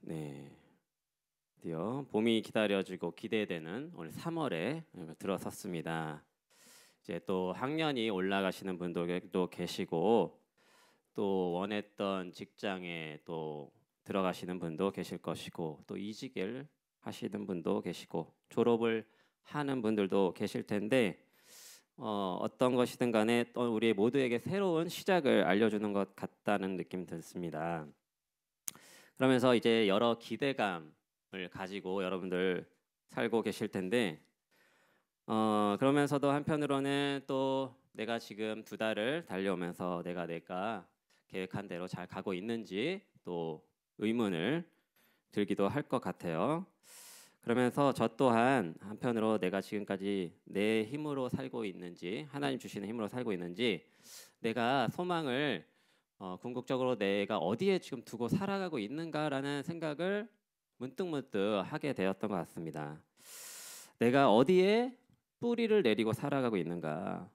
네, 드디어 봄이 기다려지고 기대되는 오늘 3월에 들어섰습니다. 이제 또 학년이 올라가시는 분들도 계시고 또 원했던 직장에 또 들어가시는 분도 계실 것이고 또 이직을 하시는 분도 계시고 졸업을 하는 분들도 계실 텐데 어떤 것이든 간에 또 우리 모두에게 새로운 시작을 알려주는 것 같다는 느낌 듣습니다. 그러면서 이제 여러 기대감을 가지고 여러분들 살고 계실 텐데 그러면서도 한편으로는 또 내가 지금 2달을 달려오면서 내가 계획한 대로 잘 가고 있는지 또 의문을 들기도 할 것 같아요. 그러면서 저 또한 한편으로 내가 지금까지 내 힘으로 살고 있는지 하나님 주시는 힘으로 살고 있는지 내가 소망을 궁극적으로 내가 어디에 지금 두고 살아가고 있는가라는 생각을 문득문득 하게 되었던 것 같습니다. 내가 어디에 뿌리를 내리고 살아가고 있는가.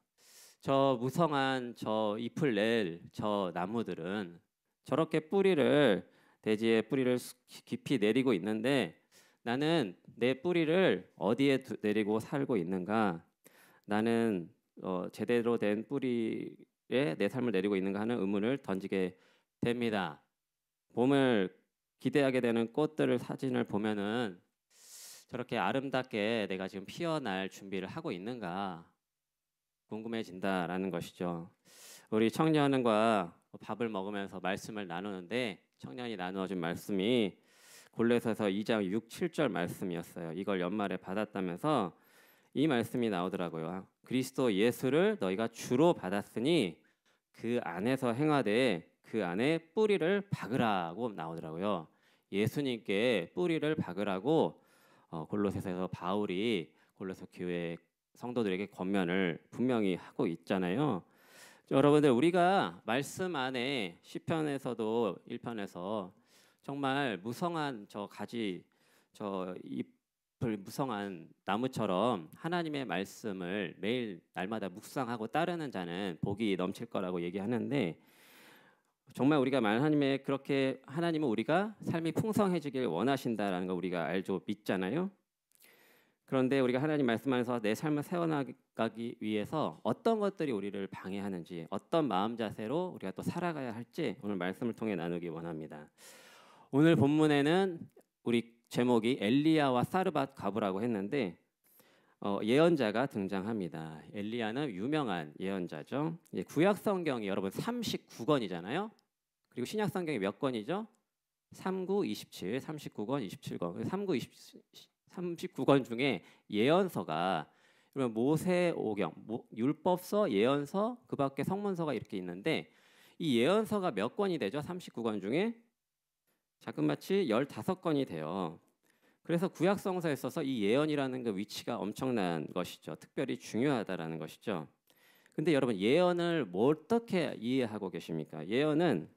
저 무성한 저 잎을 낼 저 나무들은 저렇게 대지에 뿌리를 깊이 내리고 있는데 나는 내 뿌리를 어디에 내리고 살고 있는가. 나는 제대로 된 뿌리에 내 삶을 내리고 있는가 하는 의문을 던지게 됩니다. 봄을 기대하게 되는 꽃들을 사진을 보면은 저렇게 아름답게 내가 지금 피어날 준비를 하고 있는가 궁금해진다라는 것이죠. 우리 청년과 밥을 먹으면서 말씀을 나누는데 청년이 나누어준 말씀이 골로새서 2장 6, 7절 말씀이었어요. 이걸 연말에 받았다면서 이 말씀이 나오더라고요. 그리스도 예수를 너희가 주로 받았으니 그 안에서 행하되 그 안에 뿌리를 박으라고 나오더라고요. 예수님께 뿌리를 박으라고 골로새서에서 바울이 골로새 교회 성도들에게 권면을 분명히 하고 있잖아요. 여러분들 우리가 말씀 안에 시편에서도 1편에서 정말 무성한 저 가지 저 잎을 무성한 나무처럼 하나님의 말씀을 매일 날마다 묵상하고 따르는 자는 복이 넘칠 거라고 얘기하는데 정말 우리가 하나님의 그렇게 하나님은 우리가 삶이 풍성해지길 원하신다라는 거 우리가 알죠, 믿잖아요. 그런데 우리가 하나님 말씀 안에서 내 삶을 세워나가기 위해서 어떤 것들이 우리를 방해하는지 어떤 마음 자세로 우리가 또 살아가야 할지 오늘 말씀을 통해 나누기 원합니다. 오늘 본문에는 우리 제목이 엘리야와 사르밧 가브라고 했는데 예언자가 등장합니다. 엘리야는 유명한 예언자죠. 구약 성경이 여러분 39권이잖아요. 그리고 신약 성경이 몇 권이죠? 39, 27, 39권, 27권. 39권 중에 예언서가 그러면 모세오경, 율법서, 예언서, 그밖에 성문서가 이렇게 있는데 이 예언서가 몇 권이 되죠? 39권 중에 자그마치 15권이 돼요. 그래서 구약 성서에 있어서 이 예언이라는 그 위치가 엄청난 것이죠. 특별히 중요하다라는 것이죠. 근데 여러분 예언을 어떻게 이해하고 계십니까? 예언은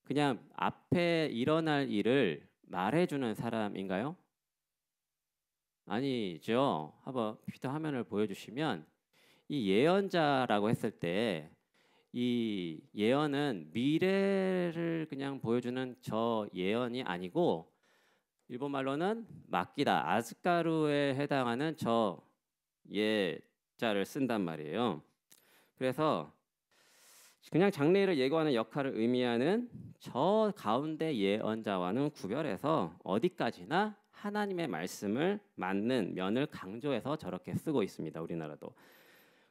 그냥 앞에 일어날 일을 말해주는 사람인가요? 아니죠. 한번 퓨터 화면을 보여주시면 이 예언자라고 했을 때 이 예언은 미래를 그냥 보여주는 저 예언이 아니고 일본말로는 막기다, 아즈까루에 해당하는 저 예자를 쓴단 말이에요. 그래서 그냥 장래를 예고하는 역할을 의미하는 저 가운데 예언자와는 구별해서 어디까지나 하나님의 말씀을 맞는 면을 강조해서 저렇게 쓰고 있습니다. 우리나라도.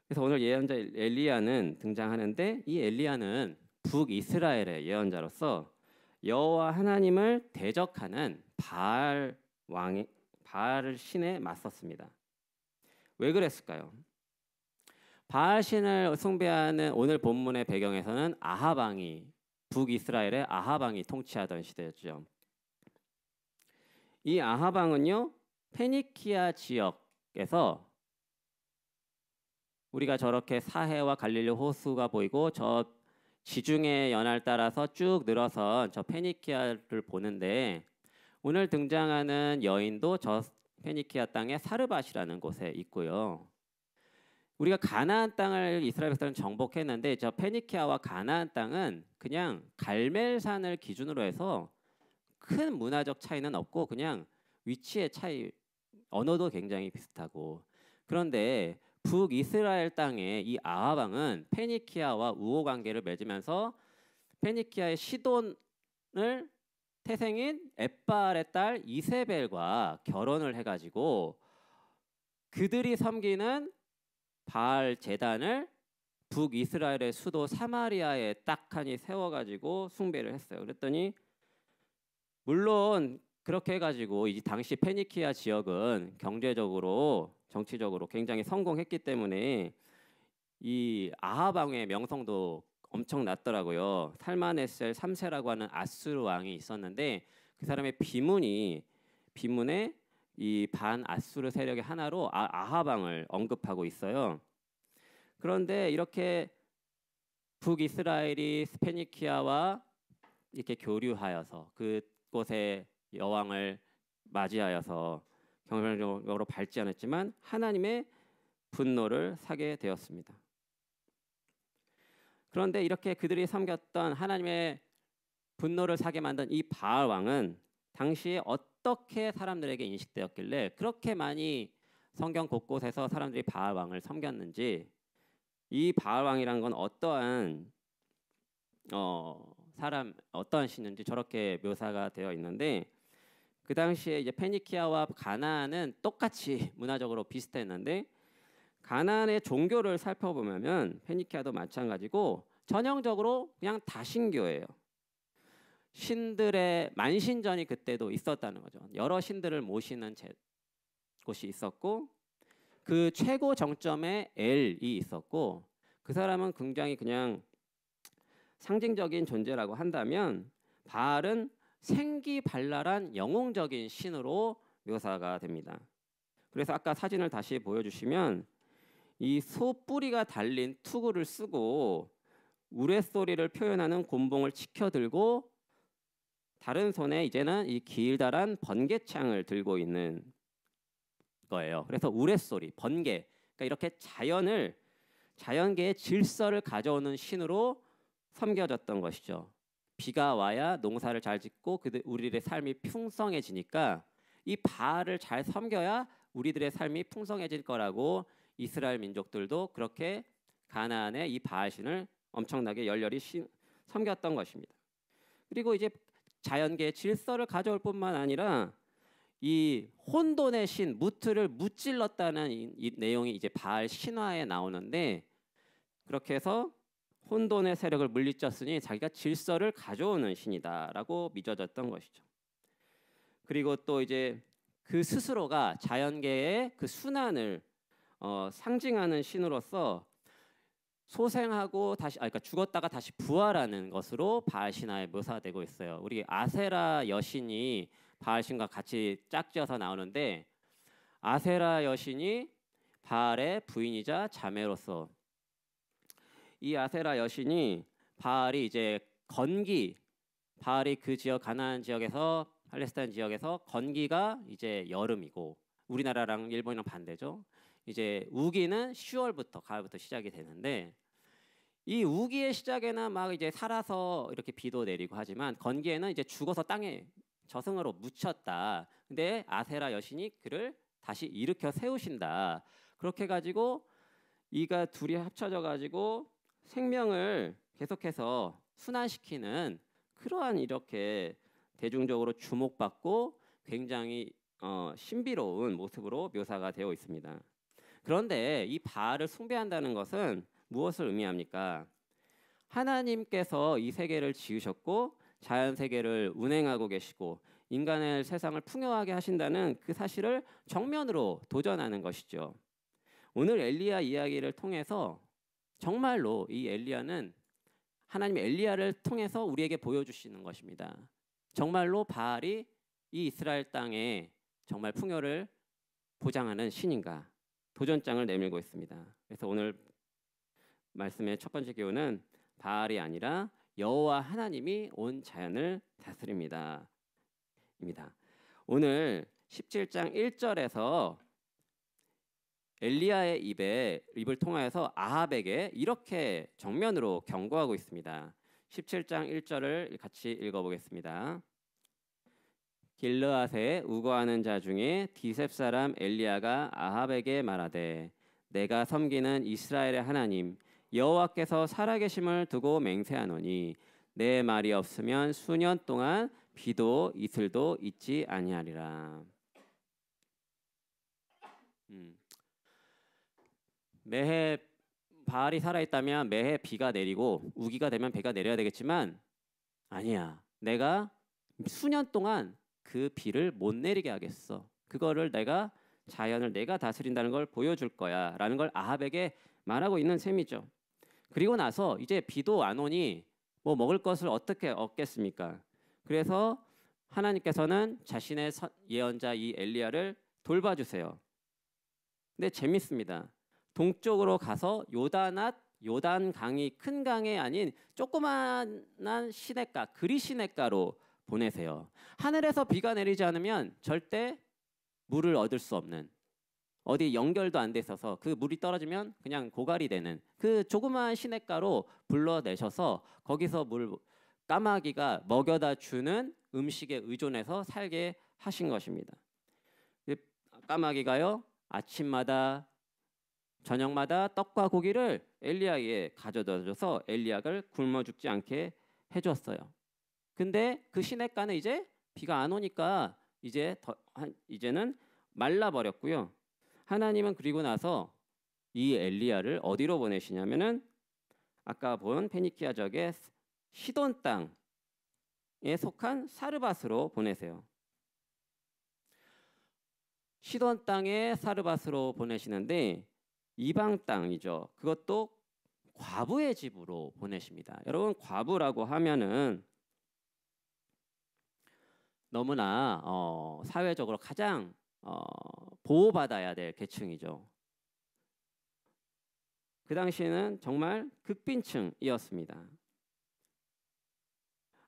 그래서 오늘 예언자 엘리야는 등장하는데 이 엘리야는 북이스라엘의 예언자로서 여호와 하나님을 대적하는 바알 신에 맞섰습니다. 왜 그랬을까요? 바알 신을 숭배하는 오늘 본문의 배경에서는 북이스라엘의 아합 왕이 통치하던 시대였죠. 이 아합 왕은요 페니키아 지역에서 우리가 저렇게 사해와 갈릴리 호수가 보이고 저 지중해 연안 따라서 쭉 늘어선 저 페니키아를 보는데 오늘 등장하는 여인도 저 페니키아 땅의 사르밧이라는 곳에 있고요. 우리가 가나안 땅을 이스라엘 백성은 정복했는데 저 페니키아와 가나안 땅은 그냥 갈멜산을 기준으로 해서 큰 문화적 차이는 없고 그냥 위치의 차이, 언어도 굉장히 비슷하고. 그런데 북이스라엘 땅에 이 아합 왕은 페니키아와 우호 관계를 맺으면서 페니키아의 시돈을 태생인 엣바알의 딸 이세벨과 결혼을 해가지고 그들이 섬기는 바알 제단을 북이스라엘의 수도 사마리아에 딱하니 세워가지고 숭배를 했어요. 그랬더니 물론 그렇게 해가지고 이 당시 페니키아 지역은 경제적으로 정치적으로 굉장히 성공했기 때문에 이 아합 왕의 명성도 엄청 났더라고요. 살마네셀 3세라고 하는 아수르 왕이 있었는데 그 사람의 비문에 이 반아수르 세력의 하나로 아합 왕을 언급하고 있어요. 그런데 이렇게 북이스라엘이 페니키아와 이렇게 교류하여서 그곳의 여왕을 맞이하여서 경제적으로 발전했지만 하나님의 분노를 사게 되었습니다. 그런데 이렇게 그들이 섬겼던 하나님의 분노를 사게 만든 이 바알 왕은 당시에 어떻게 사람들에게 인식되었길래 그렇게 많이 성경 곳곳에서 사람들이 바알 왕을 섬겼는지, 이 바알 왕이라는 건 어떠한 어떠한 신인지 저렇게 묘사가 되어 있는데, 그 당시에 이제 페니키아와 가나안은 똑같이 문화적으로 비슷했는데 가나안의 종교를 살펴보면 페니키아도 마찬가지고 전형적으로 그냥 다신교예요. 신들의 만신전이 그때도 있었다는 거죠. 여러 신들을 모시는 곳이 있었고 그 최고 정점에 엘이 있었고, 그 사람은 굉장히 그냥 상징적인 존재라고 한다면 바알은 생기발랄한 영웅적인 신으로 묘사가 됩니다. 그래서 아까 사진을 다시 보여주시면 이 소 뿌리가 달린 투구를 쓰고 우레소리를 표현하는 곤봉을 치켜들고 다른 손에 이제는 이 길다란 번개창을 들고 있는 거예요. 그래서 우레소리, 번개, 그러니까 이렇게 자연계의 질서를 가져오는 신으로 섬겨졌던 것이죠. 비가 와야 농사를 잘 짓고 우리들의 삶이 풍성해지니까 이 바알을 잘 섬겨야 우리들의 삶이 풍성해질 거라고 이스라엘 민족들도 그렇게 가나안의 이 바알신을 엄청나게 열렬히 섬겼던 것입니다. 그리고 이제 자연계의 질서를 가져올 뿐만 아니라 이 혼돈의 신 무트를 무찔렀다는 이 내용이 이제 바알 신화에 나오는데, 그렇게 해서 혼돈의 세력을 물리쳤으니 자기가 질서를 가져오는 신이다라고 믿어졌던 것이죠. 그리고 또 이제 그 스스로가 자연계의 그 순환을 상징하는 신으로서 소생하고 그러니까 죽었다가 다시 부활하는 것으로 바알 신화에 묘사되고 있어요. 우리 아세라 여신이 바알 신과 같이 짝지어서 나오는데, 아세라 여신이 바알의 부인이자 자매로서, 이 아세라 여신이 바알이 이제 바알이 그 지역 가나안 지역에서 팔레스타인 지역에서 건기가 이제 여름이고 우리나라랑 일본이랑 반대죠. 이제 우기는 10월부터 가을부터 시작이 되는데, 이 우기의 시작에는 막 이제 살아서 이렇게 비도 내리고 하지만 건기에는 이제 죽어서 땅에 저승으로 묻혔다. 근데 아세라 여신이 그를 다시 일으켜 세우신다. 그렇게 가지고 이가 둘이 합쳐져 가지고 생명을 계속해서 순환시키는 그러한 이렇게 대중적으로 주목받고 굉장히 신비로운 모습으로 묘사가 되어 있습니다. 그런데 이 바알을 숭배한다는 것은 무엇을 의미합니까? 하나님께서 이 세계를 지으셨고 자연 세계를 운행하고 계시고 인간의 세상을 풍요하게 하신다는 그 사실을 정면으로 도전하는 것이죠. 오늘 엘리야 이야기를 통해서 정말로 이 엘리야는 하나님 엘리야를 통해서 우리에게 보여주시는 것입니다. 정말로 바알이 이 이스라엘 땅에 정말 풍요를 보장하는 신인가, 도전장을 내밀고 있습니다. 그래서 오늘 말씀의 첫 번째 교훈은 바알이 아니라 여호와 하나님이 온 자연을 다스립니다. 입니다. 오늘 17장 1절에서 엘리야의 입을 통하여서 아합에게 이렇게 정면으로 경고하고 있습니다. 17장 1절을 같이 읽어보겠습니다. 길르앗에 우거하는 자 중에 디셉 사람 엘리야가 아합에게 말하되 내가 섬기는 이스라엘의 하나님 여호와께서 살아계심을 두고 맹세하노니 내 말이 없으면 수년 동안 비도 이슬도 있지 아니하리라. 매해 바알이 살아있다면 매해 비가 내리고 우기가 되면 비가 내려야 되겠지만 아니야. 내가 수년 동안 그 비를 못 내리게 하겠어. 그거를 내가 자연을 내가 다스린다는 걸 보여줄 거야 라는 걸 아합에게 말하고 있는 셈이죠. 그리고 나서 이제 비도 안 오니 뭐 먹을 것을 어떻게 얻겠습니까? 그래서 하나님께서는 자신의 예언자 이 엘리야를 돌봐주세요. 근데 재밌습니다. 동쪽으로 가서 요단 강이 큰 강이 아닌 조그만한 시냇가, 그리 시냇가로 보내세요. 하늘에서 비가 내리지 않으면 절대 물을 얻을 수 없는, 어디 연결도 안 돼 있어서 그 물이 떨어지면 그냥 고갈이 되는 그 조그마한 시냇가로 불러내셔서 거기서 까마귀가 먹여다 주는 음식에 의존해서 살게 하신 것입니다. 까마귀가요 아침마다 저녁마다 떡과 고기를 엘리야에게 가져다 줘서 엘리야를 굶어 죽지 않게 해줬어요. 근데 그 시냇가는 이제 비가 안 오니까 이제는 말라버렸고요. 하나님은 그리고 나서 이 엘리야를 어디로 보내시냐면은 아까 본 페니키아 적의 시돈 땅에 속한 사르밧으로 보내세요. 시돈 땅에 사르밧으로 보내시는데 이방 땅이죠. 그것도 과부의 집으로 보내십니다. 여러분 과부라고 하면은 너무나 사회적으로 가장 보호받아야 될 계층이죠. 그 당시에는 정말 극빈층이었습니다.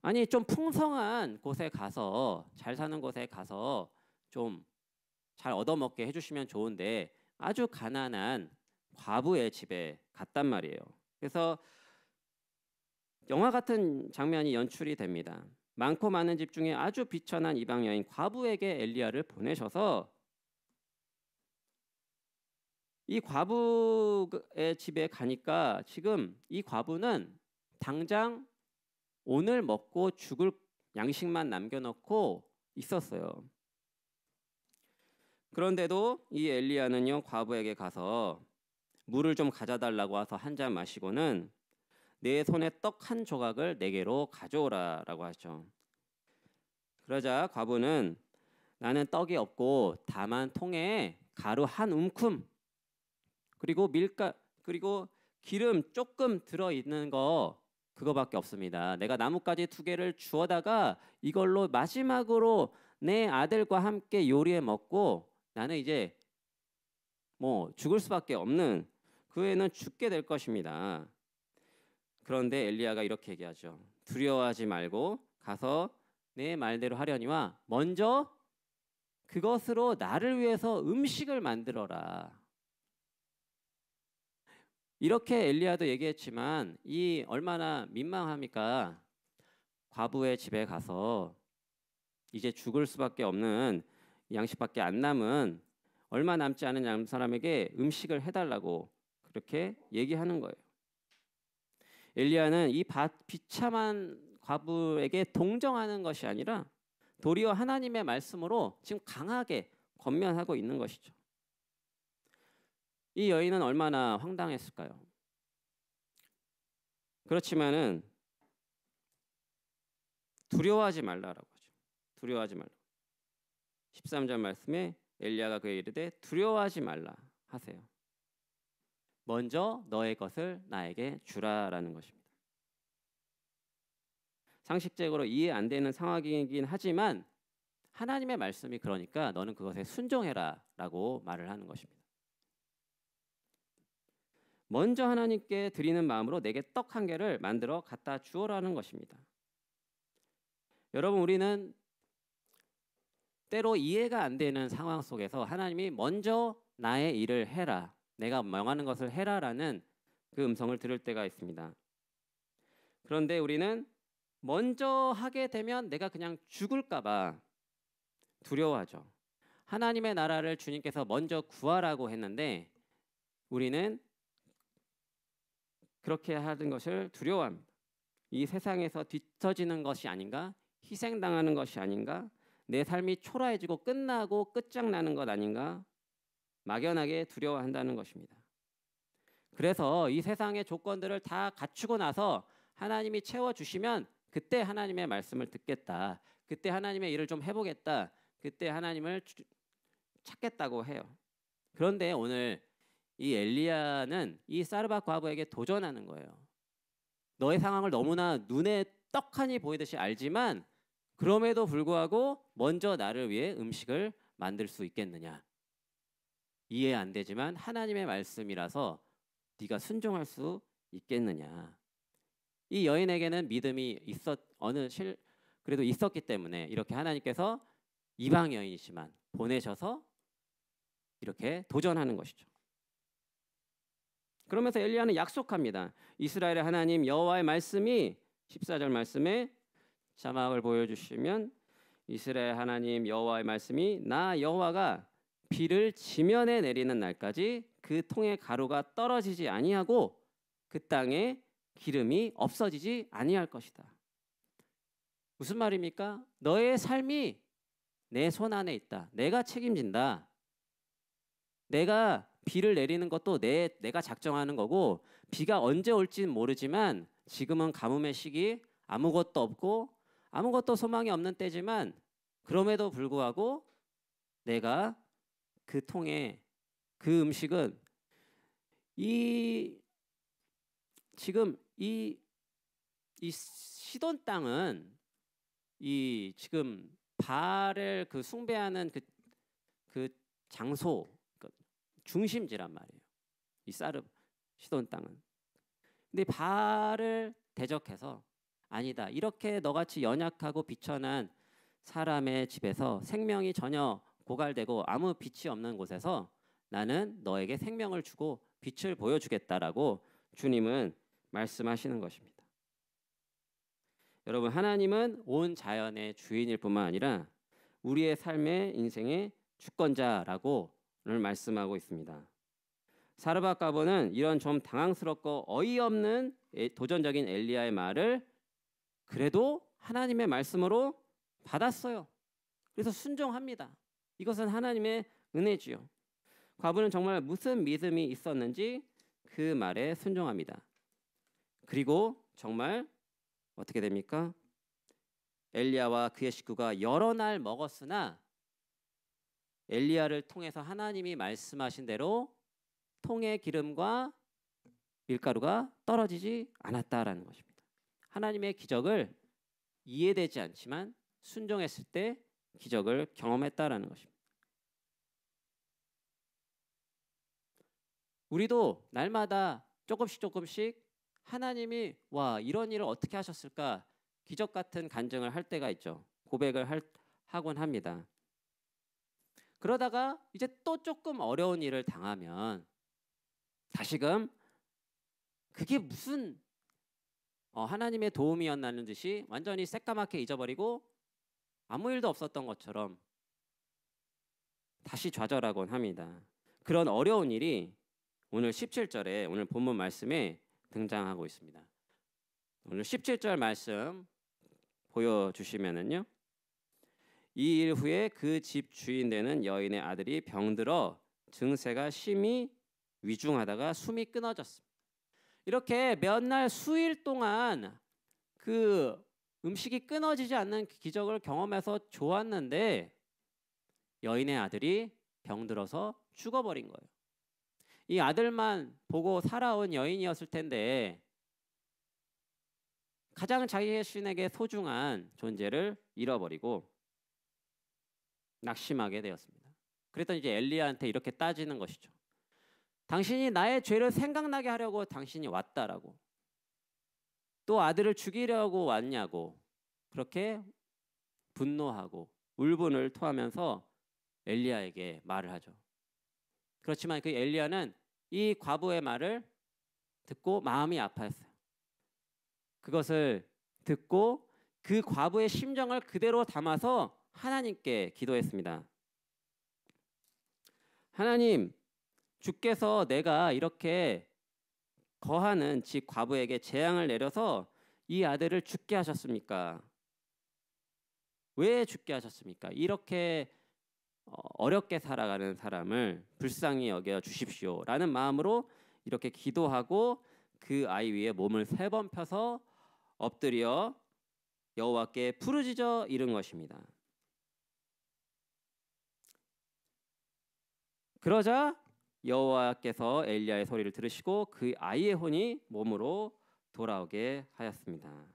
아니 좀 풍성한 곳에 가서 잘 사는 곳에 가서 좀 잘 얻어먹게 해주시면 좋은데 아주 가난한 과부의 집에 갔단 말이에요. 그래서 영화 같은 장면이 연출이 됩니다. 많고 많은 집 중에 아주 비천한 이방 여인 과부에게 엘리야를 보내셔서 이 과부의 집에 가니까 지금 이 과부는 당장 오늘 먹고 죽을 양식만 남겨놓고 있었어요. 그런데도 이 엘리야는요 과부에게 가서 물을 좀 가져달라고 와서 한 잔 마시고는 내 손에 떡 한 조각을 내게로 가져오라라고 하죠. 그러자 과부는 나는 떡이 없고 다만 통에 가루 한 움큼 그리고 그리고 기름 조금 들어 있는 거 그거밖에 없습니다. 내가 나뭇가지 2개를 주워다가 이걸로 마지막으로 내 아들과 함께 요리해 먹고 나는 이제 뭐 죽을 수밖에 없는 그 애는 죽게 될 것입니다. 그런데 엘리야가 이렇게 얘기하죠. 두려워하지 말고 가서 내 말대로 하려니와 먼저 그것으로 나를 위해서 음식을 만들어라. 이렇게 엘리야도 얘기했지만 이 얼마나 민망합니까? 과부의 집에 가서 이제 죽을 수밖에 없는 양식밖에 안 남은 얼마 남지 않은 사람에게 음식을 해달라고 그렇게 얘기하는 거예요. 엘리야는 이 비참한 과부에게 동정하는 것이 아니라 도리어 하나님의 말씀으로 지금 강하게 권면하고 있는 것이죠. 이 여인은 얼마나 황당했을까요? 그렇지만은 두려워하지 말라라고 하죠. 두려워하지 말라. 13절 말씀에 엘리야가 그에게 이르되 두려워하지 말라 하세요. 먼저 너의 것을 나에게 주라라는 것입니다. 상식적으로 이해 안 되는 상황이긴 하지만 하나님의 말씀이 그러니까 너는 그것에 순종해라라고 말을 하는 것입니다. 먼저 하나님께 드리는 마음으로 내게 떡 1개를 만들어 갖다 주어라는 것입니다. 여러분 우리는 때로 이해가 안 되는 상황 속에서 하나님이 먼저 나의 일을 해라, 내가 명하는 것을 해라라는 그 음성을 들을 때가 있습니다. 그런데 우리는 먼저 하게 되면 내가 그냥 죽을까 봐 두려워하죠. 하나님의 나라를 주님께서 먼저 구하라고 했는데 우리는 그렇게 하는 것을 두려워합니다. 이 세상에서 뒤처지는 것이 아닌가? 희생당하는 것이 아닌가? 내 삶이 초라해지고 끝나고 끝장나는 것 아닌가? 막연하게 두려워한다는 것입니다. 그래서 이 세상의 조건들을 다 갖추고 나서 하나님이 채워주시면 그때 하나님의 말씀을 듣겠다. 그때 하나님의 일을 좀 해보겠다. 그때 하나님을 찾겠다고 해요. 그런데 오늘 이 엘리야는 이 사르밧 과부에게 도전하는 거예요. 너의 상황을 너무나 눈에 떡하니 보이듯이 알지만 그럼에도 불구하고 먼저 나를 위해 음식을 만들 수 있겠느냐. 이해 안 되지만 하나님의 말씀이라서 네가 순종할 수 있겠느냐. 이 여인에게는 믿음이 그래도 있었기 때문에 이렇게 하나님께서 이방 여인이지만 보내셔서 이렇게 도전하는 것이죠. 그러면서 엘리야는 약속합니다. 이스라엘의 하나님 여호와의 말씀이 14절 말씀에 자막을 보여주시면 이스라엘 하나님 여호와의 말씀이 나 여호와가 비를 지면에 내리는 날까지 그 통의 가루가 떨어지지 아니하고 그 땅에 기름이 없어지지 아니할 것이다. 무슨 말입니까? 너의 삶이 내 손 안에 있다. 내가 책임진다. 내가 비를 내리는 것도 내가 작정하는 거고 비가 언제 올지는 모르지만 지금은 가뭄의 시기 아무것도 없고 아무것도 소망이 없는 때지만 그럼에도 불구하고 내가 그 통에 그 음식은 지금 이 시돈 땅은 이 지금 바알을 그 숭배하는 그 장소 중심지란 말이에요. 이 시돈 땅은. 근데 바알을 대적해서 아니다. 이렇게 너같이 연약하고 비천한 사람의 집에서 생명이 전혀 고갈되고 아무 빛이 없는 곳에서 나는 너에게 생명을 주고 빛을 보여주겠다라고 주님은 말씀하시는 것입니다. 여러분, 하나님은 온 자연의 주인일 뿐만 아니라 우리의 삶의 인생의 주권자라고 오늘 말씀하고 있습니다. 사르밧 과부는 이런 좀 당황스럽고 어이없는 도전적인 엘리야의 말을 그래도 하나님의 말씀으로 받았어요. 그래서 순종합니다. 이것은 하나님의 은혜지요. 과부는 정말 무슨 믿음이 있었는지 그 말에 순종합니다. 그리고 정말 어떻게 됩니까? 엘리야와 그의 식구가 여러 날 먹었으나 엘리야를 통해서 하나님이 말씀하신 대로 통의 기름과 밀가루가 떨어지지 않았다라는 것입니다. 하나님의 기적을 이해되지 않지만 순종했을 때 기적을 경험했다라는 것입니다. 우리도 날마다 조금씩 하나님이 와 이런 일을 어떻게 하셨을까 기적 같은 간증을 할 때가 있죠. 고백을 하곤 합니다. 그러다가 이제 또 조금 어려운 일을 당하면 다시금 그게 무슨 하나님의 도움이었나는 듯이 완전히 새까맣게 잊어버리고 아무 일도 없었던 것처럼 다시 좌절하곤 합니다. 그런 어려운 일이 오늘 17절에 오늘 본문 말씀에 등장하고 있습니다. 오늘 17절 말씀 보여주시면은요. 이 일 후에 그 집 주인 되는 여인의 아들이 병들어 증세가 심히 위중하다가 숨이 끊어졌습니다. 이렇게 몇 날 수일 동안 그 음식이 끊어지지 않는 기적을 경험해서 좋았는데 여인의 아들이 병들어서 죽어버린 거예요. 이 아들만 보고 살아온 여인이었을 텐데 가장 자기 자신에게 소중한 존재를 잃어버리고 낙심하게 되었습니다. 그랬더니 이제 엘리야한테 이렇게 따지는 것이죠. 당신이 나의 죄를 생각나게 하려고 당신이 왔다라고. 또 아들을 죽이려고 왔냐고. 그렇게 분노하고 울분을 토하면서 엘리야에게 말을 하죠. 그렇지만 그 엘리야는 이 과부의 말을 듣고 마음이 아파했어요. 그것을 듣고 그 과부의 심정을 그대로 담아서 하나님께 기도했습니다. 하나님, 주께서 내가 이렇게 거하는 집 과부에게 재앙을 내려서 이 아들을 죽게 하셨습니까? 왜 죽게 하셨습니까? 이렇게 어렵게 살아가는 사람을 불쌍히 여겨 주십시오 라는 마음으로 이렇게 기도하고 그 아이 위에 몸을 3번 펴서 엎드려 여호와께 부르짖어 이른 것입니다. 그러자 여호와께서 엘리야의 소리를 들으시고 그 아이의 혼이 몸으로 돌아오게 하였습니다.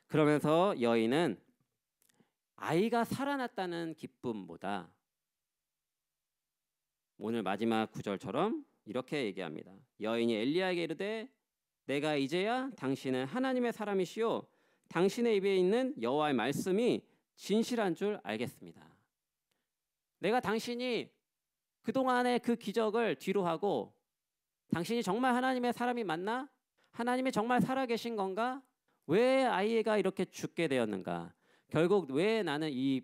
그러면서 여인은 아이가 살아났다는 기쁨보다 오늘 마지막 구절처럼 이렇게 얘기합니다. 여인이 엘리야에게 이르되 내가 이제야 당신은 하나님의 사람이시요 당신의 입에 있는 여호와의 말씀이 진실한 줄 알겠습니다. 내가 당신이 그동안의 그 기적을 뒤로 하고 당신이 정말 하나님의 사람이 맞나? 하나님이 정말 살아계신 건가? 왜 아이가 이렇게 죽게 되었는가? 결국 왜 나는 이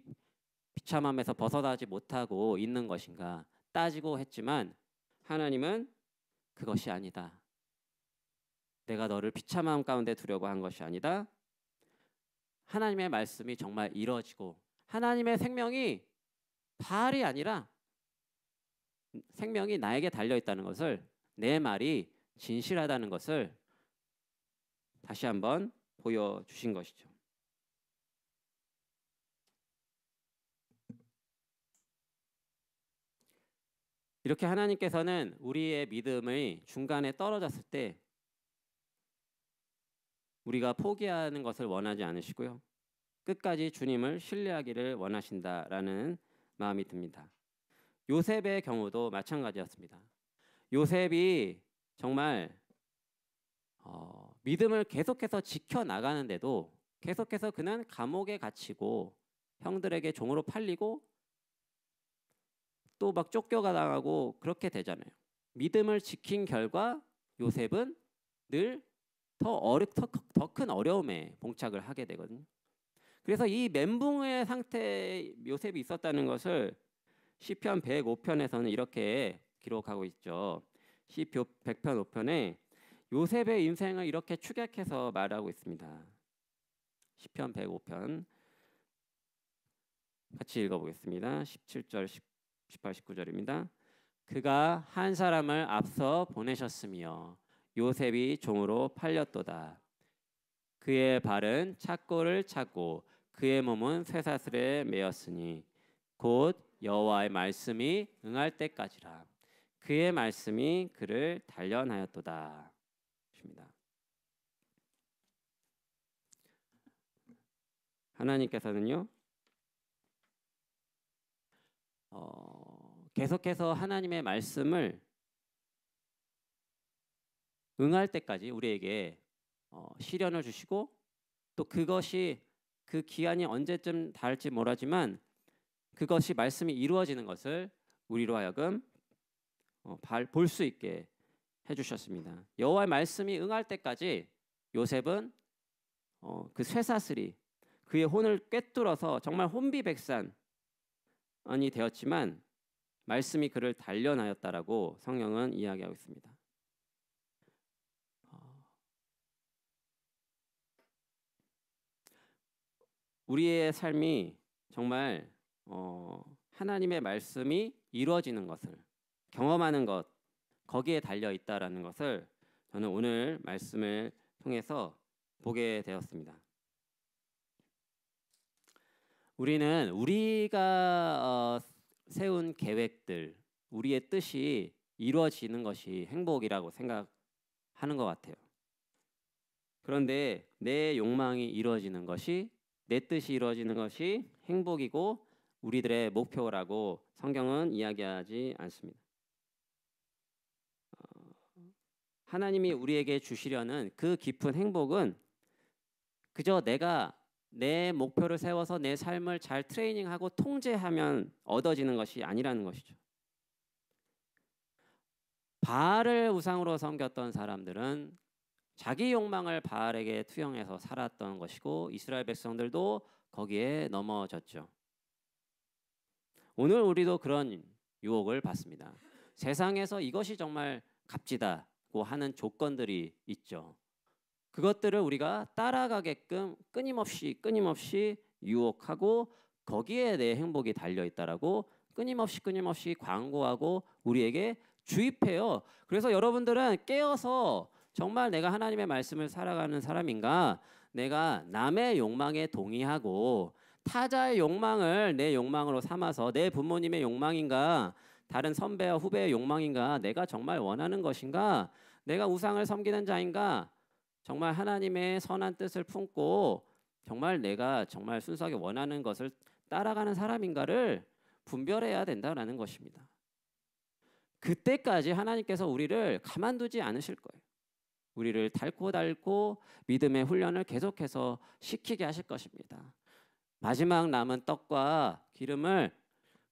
비참함에서 벗어나지 못하고 있는 것인가? 따지고 했지만 하나님은 그것이 아니다. 내가 너를 비참함 가운데 두려고 한 것이 아니다. 하나님의 말씀이 정말 이루어지고 하나님의 생명이 바알이 아니라 생명이 나에게 달려있다는 것을, 내 말이 진실하다는 것을 다시 한번 보여주신 것이죠. 이렇게 하나님께서는 우리의 믿음의 중간에 떨어졌을 때 우리가 포기하는 것을 원하지 않으시고요. 끝까지 주님을 신뢰하기를 원하신다라는 마음이 듭니다. 요셉의 경우도 마찬가지였습니다. 요셉이 정말 믿음을 계속해서 지켜나가는데도 계속해서 그는 감옥에 갇히고 형들에게 종으로 팔리고 또 막 쫓겨나가고 그렇게 되잖아요. 믿음을 지킨 결과 요셉은 늘 더 큰 어려움에 봉착을 하게 되거든요. 그래서 이 멘붕의 상태에 요셉이 있었다는 것을 시편 105편에서는 이렇게 기록하고 있죠. 시편 100편 5편에 요셉의 인생을 이렇게 축약해서 말하고 있습니다. 시편 105편 같이 읽어보겠습니다. 17절, 18, 19절입니다. 그가 한 사람을 앞서 보내셨으며 요셉이 종으로 팔렸도다. 그의 발은 착고를 차고 그의 몸은 쇠사슬에 매였으니 곧 여호와의 말씀이 응할 때까지라. 그의 말씀이 그를 단련하였도다. 하나님께서는요, 계속해서 하나님의 말씀을 응할 때까지 우리에게 시련을 주시고 또 그것이 그 기한이 언제쯤 닿을지 모르지만 그것이 말씀이 이루어지는 것을 우리로 하여금 볼 수 있게 해주셨습니다. 여호와의 말씀이 응할 때까지 요셉은 그 쇠사슬이 그의 혼을 꿰뚫어서 정말 혼비백산이 되었지만 말씀이 그를 단련하였다라고 성경은 이야기하고 있습니다. 우리의 삶이 정말 하나님의 말씀이 이루어지는 것을 경험하는 것, 거기에 달려 있다라는 것을 저는 오늘 말씀을 통해서 보게 되었습니다. 우리는 우리가 세운 계획들, 우리의 뜻이 이루어지는 것이 행복이라고 생각하는 것 같아요. 그런데 내 욕망이 이루어지는 것이, 내 뜻이 이루어지는 것이 행복이고 우리들의 목표라고 성경은 이야기하지 않습니다. 하나님이 우리에게 주시려는 그 깊은 행복은 그저 내가 내 목표를 세워서 내 삶을 잘 트레이닝하고 통제하면 얻어지는 것이 아니라는 것이죠. 바알을 우상으로 섬겼던 사람들은 자기 욕망을 바알에게 투영해서 살았던 것이고 이스라엘 백성들도 거기에 넘어졌죠. 오늘 우리도 그런 유혹을 받습니다. 세상에서 이것이 정말 값지다고 하는 조건들이 있죠. 그것들을 우리가 따라가게끔 끊임없이 유혹하고 거기에 내 행복이 달려 있다라고 끊임없이 광고하고 우리에게 주입해요. 그래서 여러분들은 깨어서 정말 내가 하나님의 말씀을 살아가는 사람인가? 내가 남의 욕망에 동의하고 타자의 욕망을 내 욕망으로 삼아서 내 부모님의 욕망인가? 다른 선배와 후배의 욕망인가? 내가 정말 원하는 것인가? 내가 우상을 섬기는 자인가? 정말 하나님의 선한 뜻을 품고 정말 내가 정말 순수하게 원하는 것을 따라가는 사람인가를 분별해야 된다라는 것입니다. 그때까지 하나님께서 우리를 가만두지 않으실 거예요. 우리를 닳고 믿음의 훈련을 계속해서 시키게 하실 것입니다. 마지막 남은 떡과 기름을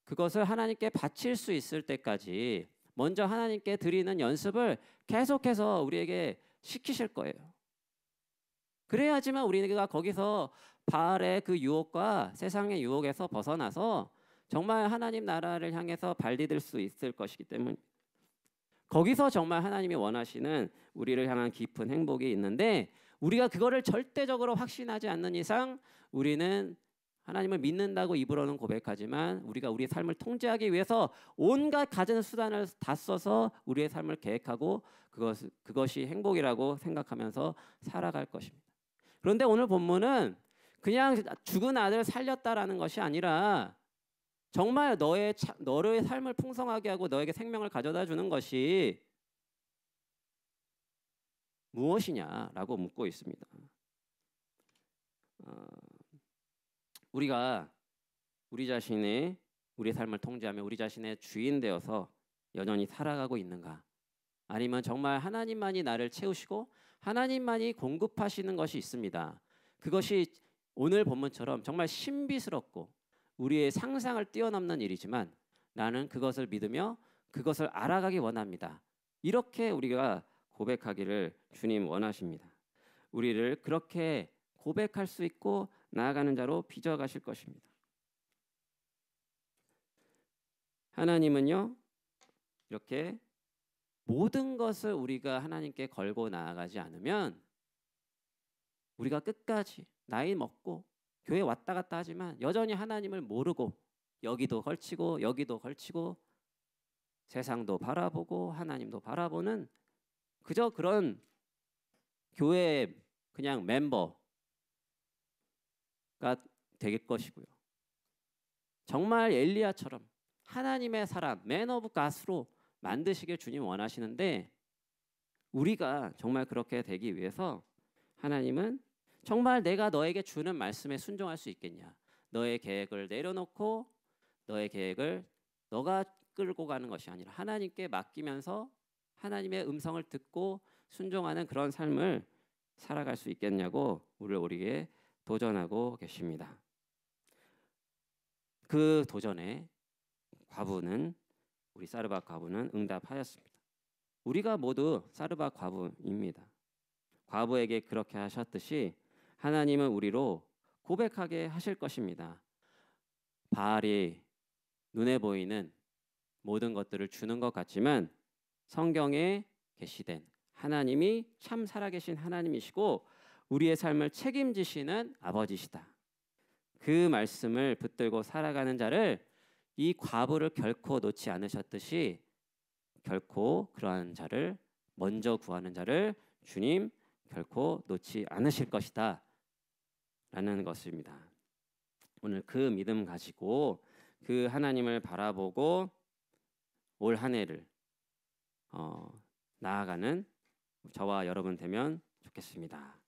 그것을 하나님께 바칠 수 있을 때까지 먼저 하나님께 드리는 연습을 계속해서 우리에게 시키실 거예요. 그래야지만 우리가 거기서 바알의 그 유혹과 세상의 유혹에서 벗어나서 정말 하나님 나라를 향해서 발디딜 수 있을 것이기 때문에 거기서 정말 하나님이 원하시는 우리를 향한 깊은 행복이 있는데 우리가 그거를 절대적으로 확신하지 않는 이상 우리는 하나님을 믿는다고 입으로는 고백하지만 우리가 우리의 삶을 통제하기 위해서 온갖 가진 수단을 다 써서 우리의 삶을 계획하고 그것이 행복이라고 생각하면서 살아갈 것입니다. 그런데 오늘 본문은 그냥 죽은 아들 살렸다라는 것이 아니라 정말 너의 삶을 풍성하게 하고 너에게 생명을 가져다 주는 것이 무엇이냐라고 묻고 있습니다. 우리가 우리의 삶을 통제하며 우리 자신의 주인 되어서 여전히 살아가고 있는가? 아니면 정말 하나님만이 나를 채우시고 하나님만이 공급하시는 것이 있습니다. 그것이 오늘 본문처럼 정말 신비스럽고 우리의 상상을 뛰어넘는 일이지만 나는 그것을 믿으며 그것을 알아가기 원합니다. 이렇게 우리가 고백하기를 주님 원하십니다. 우리를 그렇게 고백할 수 있고 나아가는 자로 빚어가실 것입니다. 하나님은요 이렇게 모든 것을 우리가 하나님께 걸고 나아가지 않으면 우리가 끝까지 나이 먹고 교회 왔다 갔다 하지만 여전히 하나님을 모르고 여기도 걸치고 세상도 바라보고 하나님도 바라보는 그저 그런 교회 그냥 멤버가 될 것이고요. 정말 엘리야처럼 하나님의 사람 맨 오브 갓으로 만드시길 주님 원하시는데 우리가 정말 그렇게 되기 위해서 하나님은 정말 내가 너에게 주는 말씀에 순종할 수 있겠냐? 너의 계획을 내려놓고 너의 계획을 너가 끌고 가는 것이 아니라 하나님께 맡기면서 하나님의 음성을 듣고 순종하는 그런 삶을 살아갈 수 있겠냐고 우리에게 도전하고 계십니다. 그 도전에 우리 사르밧 과부는 응답하였습니다. 우리가 모두 사르밧 과부입니다. 과부에게 그렇게 하셨듯이 하나님은 우리로 고백하게 하실 것입니다. 바알이 눈에 보이는 모든 것들을 주는 것 같지만 성경에 계시된 하나님이 참 살아계신 하나님이시고 우리의 삶을 책임지시는 아버지시다. 그 말씀을 붙들고 살아가는 자를 이 과부를 결코 놓지 않으셨듯이 결코 그러한 자를 먼저 구하는 자를 주님 결코 놓지 않으실 것이다 라는 것입니다. 오늘 그 믿음 가지고 그 하나님을 바라보고 올 한 해를 나아가는 저와 여러분 되면 좋겠습니다.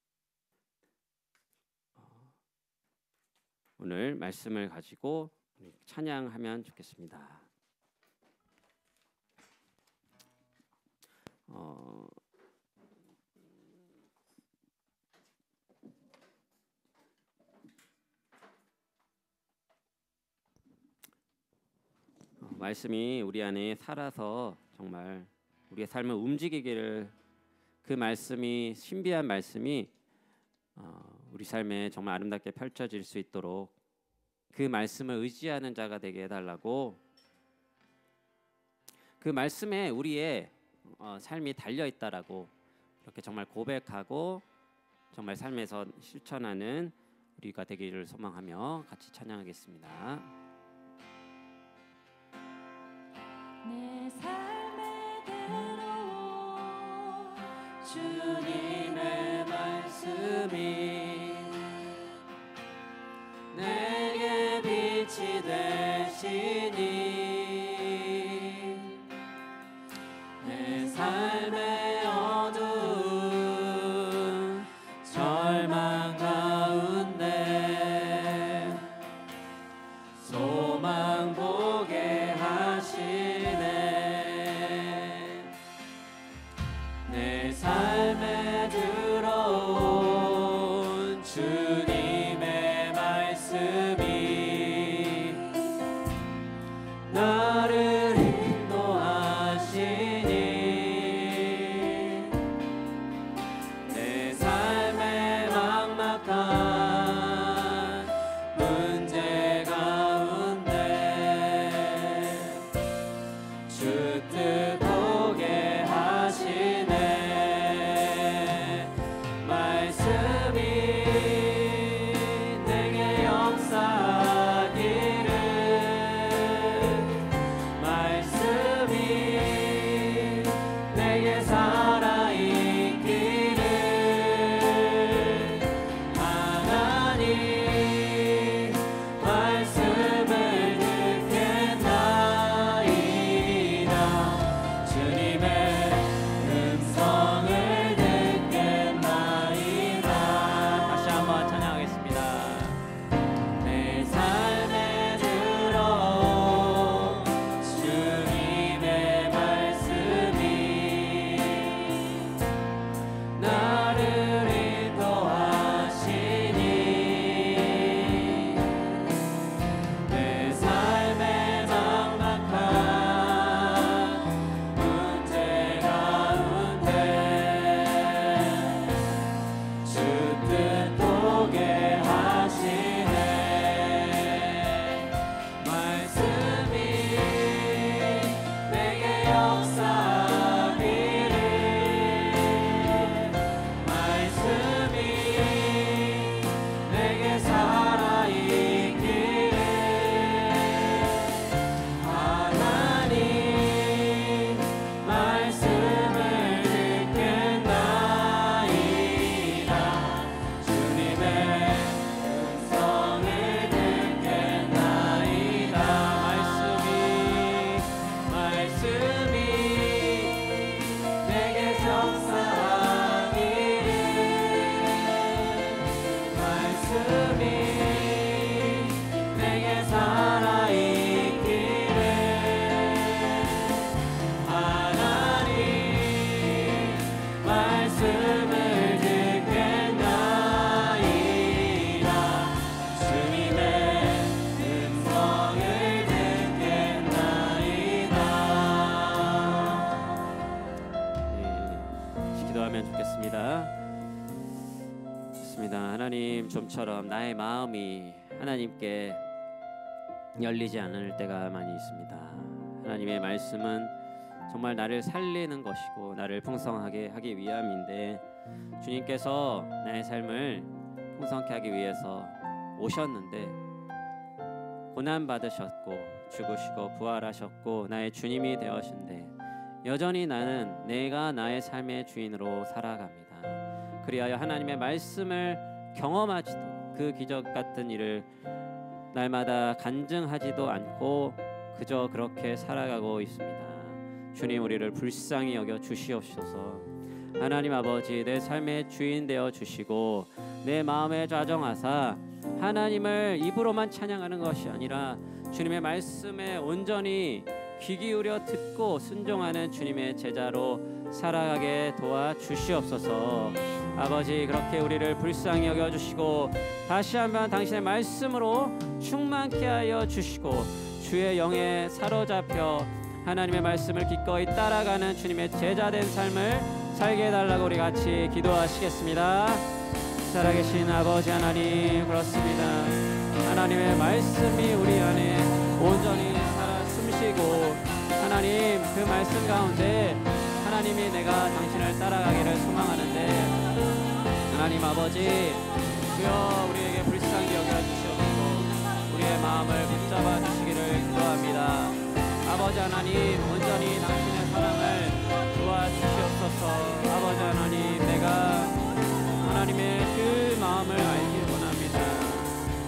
오늘 말씀을 가지고 찬양하면 좋겠습니다. 말씀이 우리 안에 살아서 정말 우리의 삶을 움직이기를 그 말씀이 신비한 말씀이 우리 삶에 정말 아름답게 펼쳐질 수 있도록 그 말씀을 의지하는 자가 되게 해달라고, 그 말씀에 우리의 삶이 달려 있다라고 이렇게 정말 고백하고 정말 삶에서 실천하는 우리가 되기를 소망하며 같이 찬양하겠습니다. 내 삶에 들어온 주님의 말씀이 내게 빛이 되시니 내 삶의 어두운 절망 가운데 소망 보게 하시네. 내 삶에 들어온 주님의 말씀이 나를 인도하시니 내 삶의 막막한 문제 가운데 주 뜻 보게 하시네. 말씀이 내게 역사하기를, 말씀이 내게 살아있기를, 하나님 말씀을 듣겠나이다. 주님의 음성을 듣겠나이다. 다시 한번 찬양하겠습니다. 내 삶에 들어온 주님의 말씀이 나를 인도하시니 내 삶의 막막한 문제 가운데 주 뜻 보게 하시네. 말씀이 내게 역사하기를, 말씀이 내게 살아있기를, 하나님 말씀을 듣겠나이다. 주님의 음성을 듣겠나이다. 말씀이 내게 역사하기를, 말씀이 내게 살아있기를, 하나님 말씀을 듣겠나이다. 주님의 음성을 듣겠나이다. 기도하면 좋겠습니다. 좋습니다. 하나님, 좀처럼 나의 마음이 하나님께 열리지 않을 때가 많이 있습니다. 하나님의 말씀은 정말 나를 살리는 것이고 나를 풍성하게 하기 위함인데, 주님께서 나의 삶을 풍성케 하기 위해서 오셨는데 고난 받으셨고 죽으시고 부활하셨고 나의 주님이 되어신데 여전히 나는 내가 나의 삶의 주인으로 살아갑니다. 그리하여 하나님의 말씀을 경험하지도 그 기적 같은 일을 날마다 간증하지도 않고 그저 그렇게 살아가고 있습니다. 주님, 우리를 불쌍히 여겨 주시옵소서. 하나님 아버지, 내 삶의 주인 되어 주시고 내 마음에 좌정하사 하나님을 입으로만 찬양하는 것이 아니라 주님의 말씀에 온전히 귀 기울여 듣고 순종하는 주님의 제자로 살아가게 도와 주시옵소서. 아버지, 그렇게 우리를 불쌍히 여겨주시고 다시 한번 당신의 말씀으로 충만케 하여 주시고 주의 영에 사로잡혀 하나님의 말씀을 기꺼이 따라가는 주님의 제자된 삶을 살게 해달라고 우리 같이 기도하시겠습니다. 살아계신 아버지 하나님, 그렇습니다. 하나님의 말씀이 우리 안에 온전히 살아 숨쉬고 하나님 그 말씀 가운데 하나님이 내가 당신을 따라가기를 소망하는데 하나님 아버지 주여 우리에게 불쌍히 여겨주시옵소서. 우리의 마음을 붙잡아 주시기를 기도합니다. 아버지 하나님 온전히 당신의 사랑을 도와주시옵소서. 아버지 하나님 내가 하나님의 그 마음을 알기 원합니다.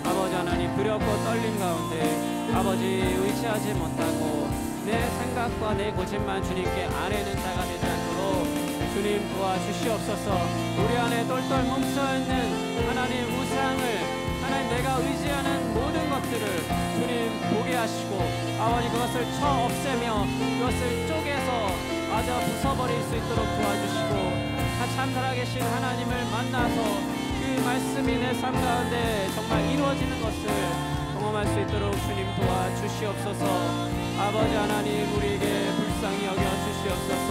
아버지 하나님 두렵고 떨림 가운데 아버지 의지하지 못하고 내 생각과 내 고집만 주님께 아뢰는 자가 되지 않도록 주님 도와주시옵소서. 우리 안에 똘똘 뭉쳐있는 하나님 우상을 하나님 내가 의지하는 모든 것들을 주님 보게 하시고 아버지 그것을 쳐 없애며 그것을 쪼개서 마저 부숴버릴 수 있도록 도와주시고 참 살아계신 하나님을 만나서 그 말씀이 내 삶 가운데 정말 이루어지는 것을 경험할 수 있도록 주님 도와주시옵소서. 아버지 하나님 우리에게 불쌍히 여겨주시옵소서.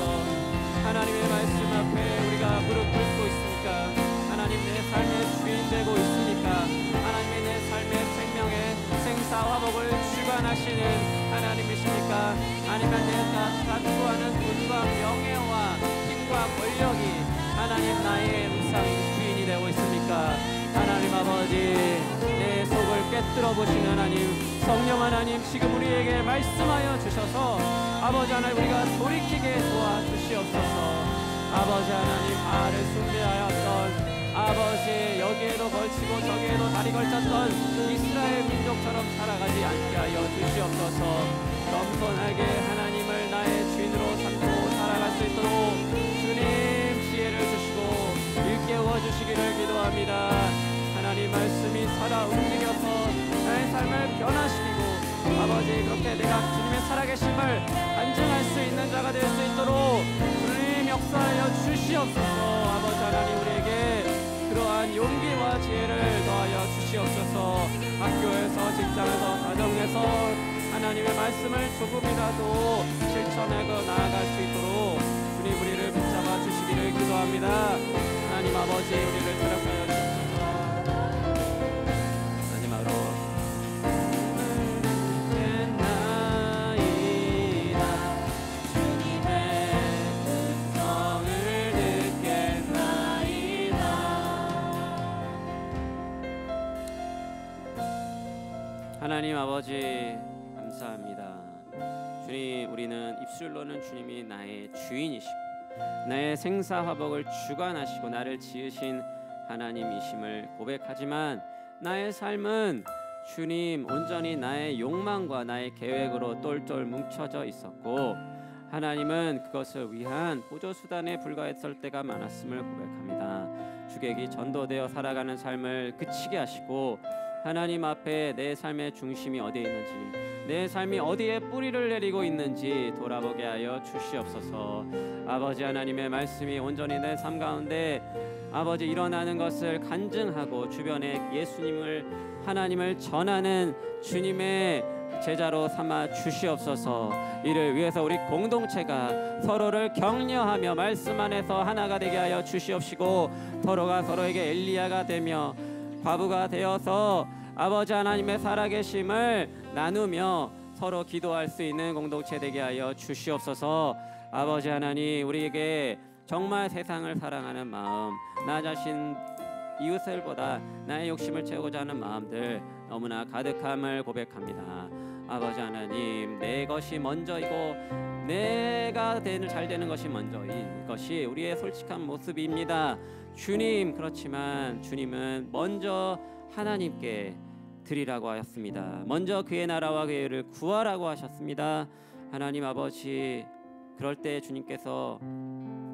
하나님의 말씀 앞에 우리가 무릎 꿇고 있으니까 하나님 내 삶의 주인 되고 있으니까 하나님의 내 삶의 생명의 생사화복을 주관하시는 하나님이십니까? 아니면 내가 간구하는 돈과 명예와 힘과 권력이 하나님 나의 우상인 주인이 되고 있습니까? 하나님 아버지 내 속을 꿰뚫어 보시는 하나님 성령 하나님 지금 우리에게 말씀하여 주셔서 아버지 하나님 우리가 돌이키게 도와주시옵소서. 아버지 하나님 바알을 숭배하였던 아버지 여기에도 걸치고 저기에도 다리 걸쳤던 이스라엘 민족처럼 살아가지 않게 하여 주시옵소서. 겸손하게 하나님을 나의 주인으로 삼고 살아갈 수 있도록 주님 지혜를 주시고 일깨워 주시기를 기도합니다. 하나님 말씀이 살아 움직여서 나의 삶을 변화시키고 아버지 그렇게 내가 주님의 살아계심을 간증할 수 있는 자가 될 수 있도록 주님 역사하여 주시옵소서. 아버지 하나님 우리에게 그러한 용기와 지혜를 더하여 주시옵소서. 학교에서 직장에서 가정에서 하나님의 말씀을 조금이라도 실천하고 나아갈 수 있도록 주님 우리를 붙잡아 주시기를 기도합니다. 하나님 아버지 우리를 사랑하여 주옵소서. 마지막으로 하나님 아버지 감사합니다. 주님 우리는 입술로는 주님이 나의 주인이시고 나의 생사화복을 주관하시고 나를 지으신 하나님이심을 고백하지만 나의 삶은 주님 온전히 나의 욕망과 나의 계획으로 똘똘 뭉쳐져 있었고 하나님은 그것을 위한 보조수단에 불과했을 때가 많았음을 고백합니다. 주객이 전도되어 살아가는 삶을 그치게 하시고 하나님 앞에 내 삶의 중심이 어디에 있는지 내 삶이 어디에 뿌리를 내리고 있는지 돌아보게 하여 주시옵소서. 아버지 하나님의 말씀이 온전히 내 삶 가운데 아버지 일어나는 것을 간증하고 주변에 예수님을 하나님을 전하는 주님의 제자로 삼아 주시옵소서. 이를 위해서 우리 공동체가 서로를 격려하며 말씀 안에서 하나가 되게 하여 주시옵시고 서로가 서로에게 엘리야가 되며 과부가 되어서 아버지 하나님의 살아계심을 나누며 서로 기도할 수 있는 공동체 되게 하여 주시옵소서. 아버지 하나님 우리에게 정말 세상을 사랑하는 마음 나 자신 이웃을보다 나의 욕심을 채우고자 하는 마음들 너무나 가득함을 고백합니다. 아버지 하나님 내 것이 먼저이고 내가 잘 되는 것이 먼저인 것이 우리의 솔직한 모습입니다. 주님 그렇지만 주님은 먼저 하나님께 드리라고 하셨습니다. 먼저 그의 나라와 그의 의를 구하라고 하셨습니다. 하나님 아버지 그럴 때 주님께서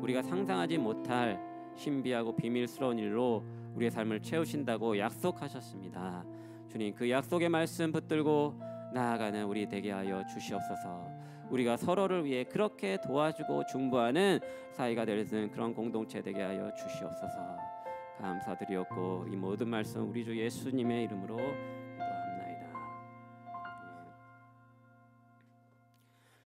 우리가 상상하지 못할 신비하고 비밀스러운 일로 우리의 삶을 채우신다고 약속하셨습니다. 주님 그 약속의 말씀 붙들고 나아가는 우리 되게 하여 주시옵소서. 우리가 서로를 위해 그렇게 도와주고 중보하는 사이가 되는 그런 공동체 되게 하여 주시옵소서. 감사드리옵고 이 모든 말씀 우리 주 예수님의 이름으로